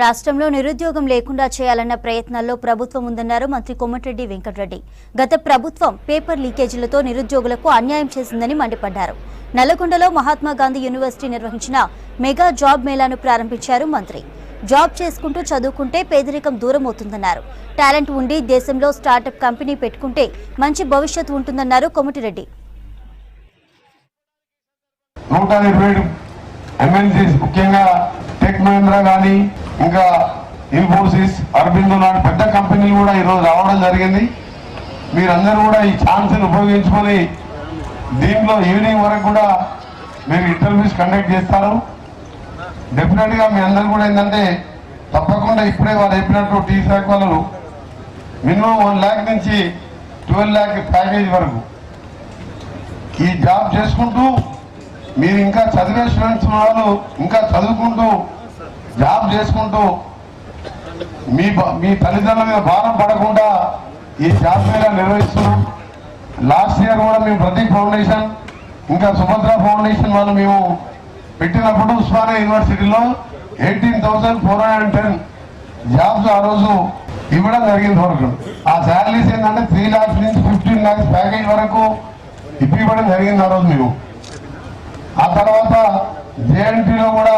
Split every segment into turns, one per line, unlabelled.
రాష్ట్రంలో నిరుద్యోగం లేకుండా చేయాలన్న ప్రయత్నాల్లో ప్రభుత్వం ఉందన్నారు మంత్రి కోమటిరెడ్డి వెంకటరెడ్డి. గత ప్రభుత్వం పేపర్ లీకేజీలతో నిరుద్యోగులకు అన్యాయం చేసిందని మండిపడ్డారు. నల్లగొండలో మహాత్మా గాంధీ యూనివర్సిటీ నిర్వహించిన మెగా జాబ్ మేళాను ప్రారంభించారు మంత్రి. జాబ్ చేసుకుంటూ చదువుకుంటే పేదరికం దూరం అవుతుందన్నారు. టాలెంట్ ఉండి దేశంలో స్టార్టప్ కంపెనీ పెట్టుకుంటే మంచి భవిష్యత్తు ఉంటుందన్నారు కోమటిరెడ్డి.
ముఖ్యంగా టెక్ మహీంద్రా కానీ ఇంకా ఇన్ఫోసిస్, అరబిందో లాంటి పెద్ద కంపెనీలు కూడా ఈరోజు రావడం జరిగింది. మీరందరూ కూడా ఈ ఛాన్స్ని ఉపయోగించుకొని దీంట్లో ఈవినింగ్ వరకు కూడా మీరు ఇంటర్వ్యూస్ కండక్ట్ చేస్తారు. డెఫినెట్గా మీ అందరూ కూడా ఏంటంటే తప్పకుండా ఇప్పుడే వాళ్ళు చెప్పినట్టు టీ శాఖ వాళ్ళు మినిమం 1 lakh నుంచి 12 lakh ప్యాకేజ్ వరకు ఈ జాబ్ చేసుకుంటూ మీరు ఇంకా చదివే స్టూడెంట్స్ వాళ్ళు ఇంకా చదువుకుంటూ జాబ్ చేసుకుంటూ మీ తల్లిదండ్రుల మీద భారం పడకుండా ఈ జాబ్ మేళా నిర్వహిస్తున్నాం. లాస్ట్ ఇయర్ కూడా మేము ప్రదీప్ ఫౌండేషన్ ఇంకా సుభద్ర ఫౌండేషన్ వాళ్ళు మేము పెట్టినప్పుడు ఉస్మానియా యూనివర్సిటీలో 18,410 జాబ్స్ ఆ రోజు ఇవ్వడం జరిగింది వరకు. ఆ శాలరీస్ ఏంటంటే 3 lakhs నుంచి 15 lakhs ప్యాకేజ్ వరకు ఇవ్వడం జరిగింది ఆ రోజు మేము. ఆ తర్వాత జేఎన్టీలో కూడా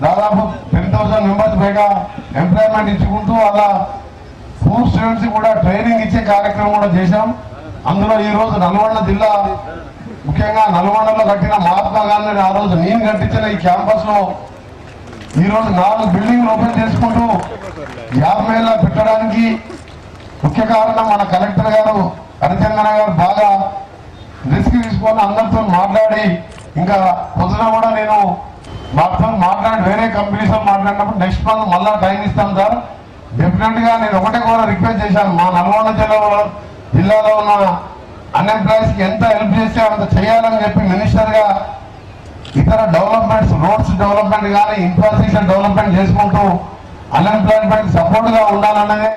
దాదాపు 10,000 మెంబర్స్ పైగా ఎంప్లాయ్మెంట్ ఇచ్చుకుంటూ అలా పూర్ స్టూడెంట్స్ కూడా ట్రైనింగ్ ఇచ్చే కార్యక్రమం కూడా చేశాం. అందులో ఈరోజు నల్గొండ జిల్లా ముఖ్యంగా నల్గొండలో కట్టిన మహాత్మా గాంధీ ఆ రోజు నేను కట్టించిన ఈ క్యాంపస్ లో ఈరోజు 4 బిల్డింగ్లు ఓపెన్ చేసుకుంటూ జాబ్ మేళా పెట్టడానికి ముఖ్య కారణం మన కలెక్టర్ గారు హరిచందన గారు బాగా రిస్క్ తీసుకొని అందరితో మాట్లాడి ఇంకా పొద్దున కూడా నేను మాతో మాట్లాడి వేరే కంపెనీస్తో మాట్లాడినప్పుడు నెక్స్ట్ మంత్ మళ్ళా టైం ఇస్తాను సార్. డెఫినెట్గా నేను ఒకటే కూడా రిక్వెస్ట్ చేశాను, మా నల్గొండ జిల్లాలో ఉన్న అన్ఎంప్లాయీస్కి ఎంత హెల్ప్ చేస్తే అంత చేయాలని చెప్పి మినిస్టర్గా ఇతర డెవలప్మెంట్స్, రోడ్స్ డెవలప్మెంట్ కానీ ఇన్ఫ్రాస్ట్రక్చర్ డెవలప్మెంట్ చేసుకుంటూ అన్ఎంప్లాయ్మెంట్ సపోర్ట్గా ఉండాలన్నదే